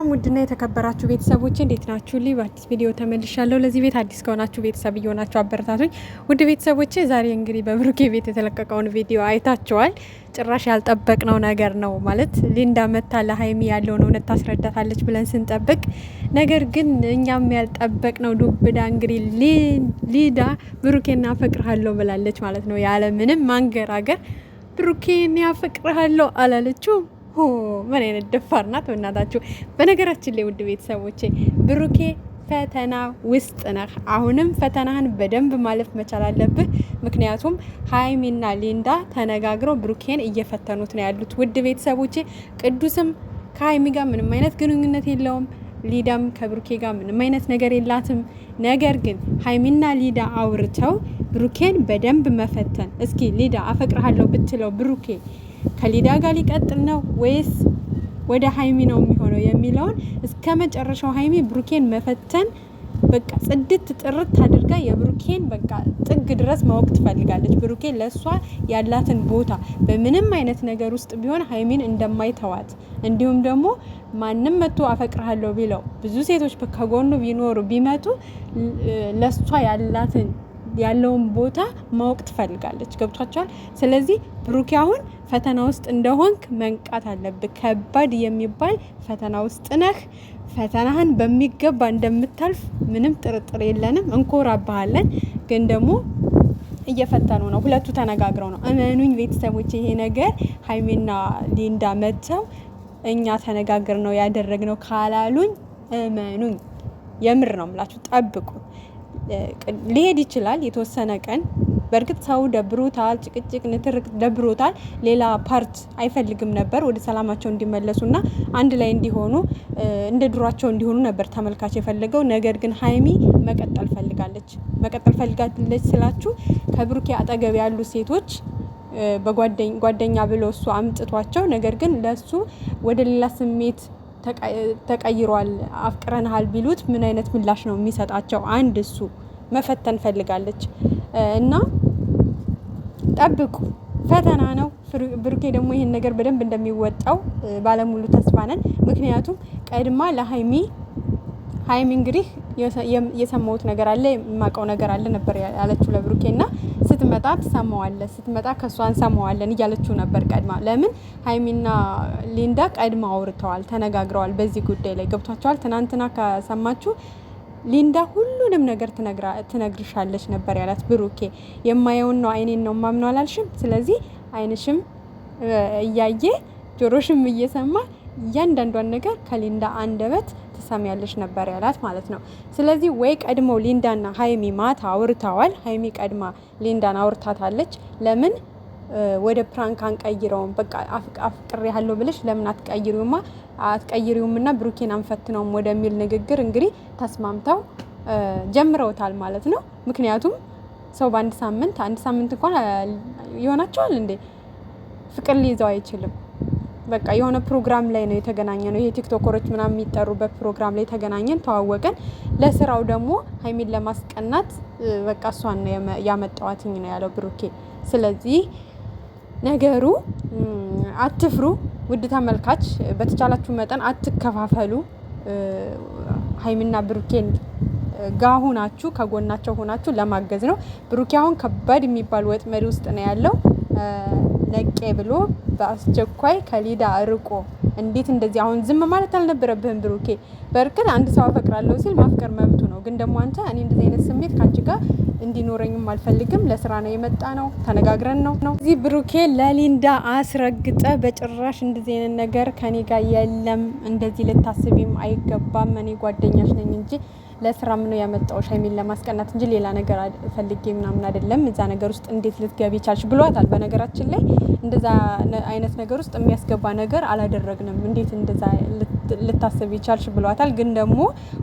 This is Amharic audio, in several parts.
ውድና የተከበራችሁ ቤተሰቦቼ እንዴት ናችሁ? በአዲስ ቪዲዮ ተመልሻለሁ። ለዚህ ቤት አዲስ ከሆናችሁ ቤተሰብ እየሆናችሁ አበረታቱኝ። ውድ ቤተሰቦቼ ዛሬ እንግዲህ በብሩኬ ቤት የተለቀቀውን ቪዲዮ አይታችኋል። ጭራሽ ያልጠበቅነው ነገር ነው ማለት ሊንዳ መታ ለሀይሚ ያለውን እውነት ታስረዳታለች ብለን ስንጠብቅ፣ ነገር ግን እኛም ያልጠበቅነው ዱብዳ እንግዲህ ሊዳ ብሩኬን አፈቅርሃለሁ ብላለች ማለት ነው። ያለ ምንም ማንገራገር ብሩኬን ያፈቅርሃለሁ አላለችው። ምን አይነት ደፋር ናት በእናታችሁ። በነገራችን ላይ ውድ ቤተሰቦቼ ብሩኬ ፈተና ውስጥ ነህ። አሁንም ፈተናህን በደንብ ማለፍ መቻል አለብህ። ምክንያቱም ሀይሚና ሊንዳ ተነጋግረው ብሩኬን እየፈተኑት ነው ያሉት። ውድ ቤተሰቦቼ ቅዱስም ከሀይሚ ጋር ምንም አይነት ግንኙነት የለውም። ሊዳም ከብሩኬ ጋር ምንም አይነት ነገር የላትም። ነገር ግን ሀይሚና ሊዳ አውርተው ብሩኬን በደንብ መፈተን። እስኪ ሊዳ አፈቅርሃለሁ ብትለው ብሩኬ ከሊዳ ጋር ሊቀጥል ነው ወይስ ወደ ሀይሚ ነው የሚሆነው የሚለውን እስከ መጨረሻው ሀይሚ ብሩኬን መፈተን በቃ ጽድት ጥርት አድርጋ የብሩኬን በቃ ጥግ ድረስ ማወቅ ትፈልጋለች። ብሩኬ ለሷ ያላትን ቦታ በምንም አይነት ነገር ውስጥ ቢሆን ሀይሚን እንደማይተዋት እንዲሁም ደግሞ ማንም መጥቶ አፈቅርሃለሁ ቢለው ብዙ ሴቶች ከጎኑ ቢኖሩ ቢመጡ ለሷ ያለውን ቦታ ማወቅ ትፈልጋለች። ገብቷቸዋል። ስለዚህ ብሩኬ አሁን ፈተና ውስጥ እንደሆንክ መንቃት አለብህ። ከባድ የሚባል ፈተና ውስጥ ነህ። ፈተናህን በሚገባ እንደምታልፍ ምንም ጥርጥር የለንም፣ እንኮራባሃለን። ግን ደግሞ እየፈተኑ ነው፣ ሁለቱ ተነጋግረው ነው። እመኑኝ ቤተሰቦች፣ ይሄ ነገር ሀይሚና ሊንዳ መጥተው እኛ ተነጋግር ነው ያደረግነው ካላሉኝ እመኑኝ፣ የምር ነው የምላችሁ፣ ጠብቁ። ሊሄድ ይችላል የተወሰነ ቀን። በእርግጥ ሰው ደብሮታል፣ ጭቅጭቅ ንትርክ ደብሮታል። ሌላ ፓርት አይፈልግም ነበር። ወደ ሰላማቸው እንዲመለሱና አንድ ላይ እንዲሆኑ እንደ ድሯቸው እንዲሆኑ ነበር ተመልካች የፈለገው። ነገር ግን ሀይሚ መቀጠል ፈልጋለች ስላችሁ ከብሩኬ አጠገብ ያሉ ሴቶች በጓደኛ ብሎ እሱ አምጥቷቸው፣ ነገር ግን ለሱ ወደ ሌላ ስሜት ተቀይሯል፣ አፍቅረንሃል ቢሉት ምን አይነት ምላሽ ነው የሚሰጣቸው? አንድ እሱ መፈተን ፈልጋለች እና ጠብቁ፣ ፈተና ነው። ብሩኬ ደግሞ ይሄን ነገር በደንብ እንደሚወጣው ባለሙሉ ተስፋ ነን። ምክንያቱም ቀድማ ለሀይሚ እንግዲህ የሰማሁት ነገር አለ የማውቀው ነገር አለ ነበር ያለችው ለብሩኬና ስትመጣ ትሰማዋለህ፣ ስትመጣ ከሷ እንሰማዋለን እያለችው ነበር ቀድማ። ለምን ሀይሚና ሊንዳ ቀድማ አውርተዋል፣ ተነጋግረዋል በዚህ ጉዳይ ላይ ገብቷቸዋል። ትናንትና ከሰማችሁ ሊንዳ ሁሉንም ነገር ትነግርሻለች ነበር ያላት ብሩኬ። የማየውን ነው አይኔን ነው ማምነው አላልሽም? ስለዚህ አይንሽም እያየ ጆሮሽም እየሰማ እያንዳንዷን ነገር ከሊንዳ አንደበት ትሰሚያለሽ ነበር ያላት ማለት ነው። ስለዚህ ወይ ቀድሞ ሊንዳና ሀይሚ ማታ አውርተዋል። ሀይሚ ቀድማ ሊንዳን አውርታታለች። ለምን ወደ ፕራንክ አንቀይረውም? በቃ አፍቅሬ ያለው ብለሽ ለምን አትቀይሪውምና ብሩኬን አንፈትነውም ወደሚል ንግግር እንግዲህ ተስማምተው ጀምረውታል ማለት ነው። ምክንያቱም ሰው በአንድ ሳምንት እንኳን ይሆናቸዋል እንዴ? ፍቅር ሊይዘው አይችልም። በቃ የሆነ ፕሮግራም ላይ ነው የተገናኘ ነው። ይሄ ቲክቶከሮች ምናምን የሚጠሩበት ፕሮግራም ላይ ተገናኘን፣ ተዋወቀን። ለስራው ደግሞ ሀይሚን ለማስቀናት በቃ እሷን ያመጣዋትኝ ነው ያለው ብሩኬ። ስለዚህ ነገሩ አትፍሩ ውድ ተመልካች፣ በተቻላችሁ መጠን አትከፋፈሉ። ሀይሚና ብሩኬን ጋሁናችሁ ከጎናቸው ሆናችሁ ለማገዝ ነው። ብሩኬ አሁን ከባድ የሚባል ወጥመድ ውስጥ ነው ያለው። ነቄ ብሎ በአስቸኳይ ከሊዳ ርቆ እንዴት እንደዚህ አሁን ዝም ማለት አልነበረብህም ብሩኬ። በእርግጥ አንድ ሰው አፈቅራለሁ ሲል ማፍቀር መብቱ ነው። ግን ደግሞ አንተ እኔ እንደዚህ አይነት ስሜት ካንቺ ጋር እንዲኖረኝም አልፈልግም፣ ለስራ ነው የመጣ ነው፣ ተነጋግረን ነው እዚህ ብሩኬ ለሊንዳ አስረግጠ በጭራሽ እንደዚህ አይነት ነገር ከኔ ጋር የለም፣ እንደዚህ ልታስቢም አይገባም፣ እኔ ጓደኛሽ ነኝ እንጂ ለስራም ነው ያመጣው ሀይሚን ለማስቀናት እንጂ ሌላ ነገር ፈልጌ ምናምን አይደለም። እዛ ነገር ውስጥ እንዴት ልትገቢ ቻልሽ ብሏታል። በነገራችን ላይ እንደዛ አይነት ነገር ውስጥ የሚያስገባ ነገር አላደረግንም፣ እንዴት እንደዛ ልታስብ ይቻልሽ ብሏታል። ግን ደግሞ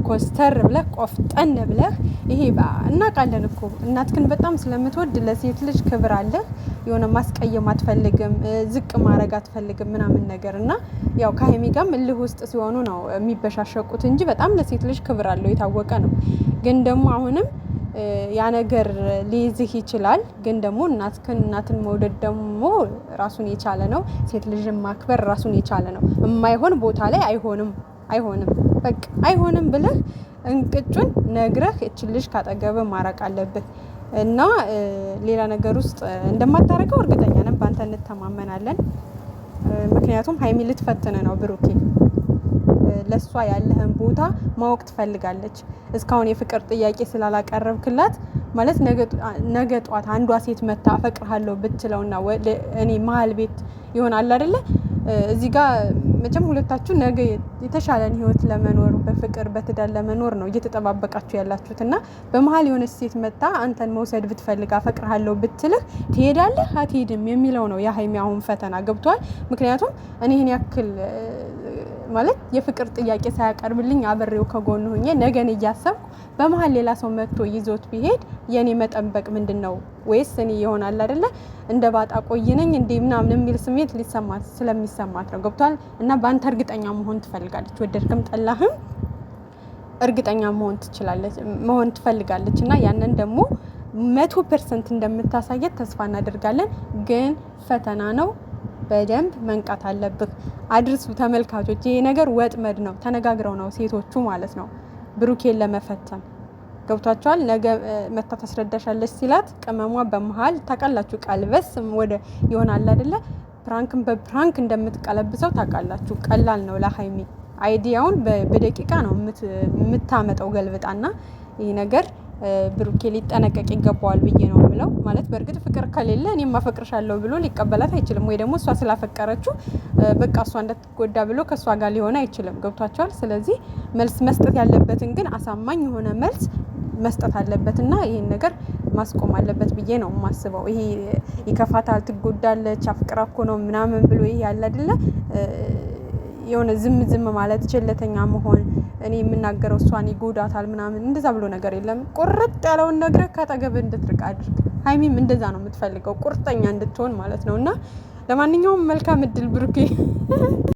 ኮስተር ብለህ ቆፍጠን ብለህ ይሄ እናውቃለን እኮ እናትክን በጣም ስለምትወድ ለሴት ልጅ ክብር አለህ። የሆነ ማስቀየም አትፈልግም፣ ዝቅ ማድረግ አትፈልግም ምናምን ነገር እና ያው ከሀይሚ ጋርም እልህ ውስጥ ሲሆኑ ነው የሚበሻሸቁት እንጂ በጣም ለሴት ልጅ ክብር አለው፣ የታወቀ ነው። ግን ደግሞ አሁንም ያ ነገር ሊይዝህ ይችላል። ግን ደግሞ እናትን መውደድ ደግሞ ራሱን የቻለ ነው። ሴት ልጅን ማክበር ራሱን የቻለ ነው። የማይሆን ቦታ ላይ አይሆንም። አይሆንም በቃ አይሆንም ብለህ እንቅጩን ነግረህ እችን ልጅ ካጠገብ ማራቅ አለብህ እና ሌላ ነገር ውስጥ እንደማታረገው እርግጠኛ ነን። ባንተ እንተማመናለን። ምክንያቱም ሀይሚ ልትፈትን ነው ብሩኬ። ለሷ ያለህን ቦታ ማወቅ ትፈልጋለች። እስካሁን የፍቅር ጥያቄ ስላላቀረብክላት ማለት ነገ ጧት አንዷ ሴት መታ አፈቅርሃለሁ ብትለውና እኔ መሀል ቤት ይሆናል አይደለ? እዚህ ጋር መቼም ሁለታችሁ ነገ የተሻለን ህይወት ለመኖር በፍቅር በትዳር ለመኖር ነው እየተጠባበቃችሁ ያላችሁት እና በመሀል የሆነች ሴት መጣ አንተን መውሰድ ብትፈልግ አፈቅርሃለሁ ብትልህ ትሄዳለህ አትሄድም የሚለው ነው የሀይሚ አሁን ፈተና ገብቷል። ምክንያቱም እኔ ይህን ያክል ማለት የፍቅር ጥያቄ ሳያቀርብልኝ አብሬው ከጎን ሆኜ ነገን እያሰብኩ በመሀል ሌላ ሰው መጥቶ ይዞት ቢሄድ የኔ መጠበቅ ምንድነው? ወይስ እኔ ይሆናል አይደለ እንደ ባጣ ቆይነኝ እንዴ ምናምን የሚል ስሜት ሊሰማት ስለሚሰማት ነው ገብቷል። እና በአንተ እርግጠኛ መሆን ትፈልጋለች፣ ወደድክም ጠላህም እርግጠኛ መሆን ትፈልጋለች እና ያንን ደግሞ 100% እንደምታሳየት ተስፋ እናደርጋለን። ግን ፈተና ነው። በደንብ መንቃት አለብህ። አድርሱ ተመልካቾች፣ ይሄ ነገር ወጥመድ ነው። ተነጋግረው ነው ሴቶቹ ማለት ነው ብሩኬን ለመፈተን ገብቷቸዋል። ነገ መታ ታስረዳሻለች ሲላት ቅመሟ በመሀል ታውቃላችሁ፣ ቀልበስ ወደ ይሆናል አይደለ? ፕራንክን በፕራንክ እንደምትቀለብሰው ታውቃላችሁ። ቀላል ነው ለሀይሚ አይዲያውን በደቂቃ ነው የምታመጣው ገልብጣና ይሄ ነገር ብሩኬ ሊጠነቀቅ ይገባዋል ብዬ ነው የምለው። ማለት በእርግጥ ፍቅር ከሌለ እኔም አፈቅርሻለሁ ብሎ ሊቀበላት አይችልም። ወይ ደግሞ እሷ ስላፈቀረችው በቃ እሷ እንደትጎዳ ብሎ ከእሷ ጋር ሊሆን አይችልም። ገብቷቸዋል። ስለዚህ መልስ መስጠት ያለበትን ግን አሳማኝ የሆነ መልስ መስጠት አለበትና ይሄን ነገር ማስቆም አለበት ብዬ ነው የማስበው። ይሄ ይከፋታል፣ ትጎዳለች፣ አፍቅራ እኮ ነው ምናምን ብሎ ይሄ ያለ አይደለ የሆነ ዝም ማለት ቸለተኛ መሆን እኔ የምናገረው እሷን ይጎዳታል ምናምን እንደዛ ብሎ ነገር የለም። ቁርጥ ያለውን ነገር ካጠገብ እንድትርቅ አድርግ። ሀይሚም እንደዛ ነው የምትፈልገው፣ ቁርጠኛ እንድትሆን ማለት ነው። እና ለማንኛውም መልካም እድል ብሩኬ።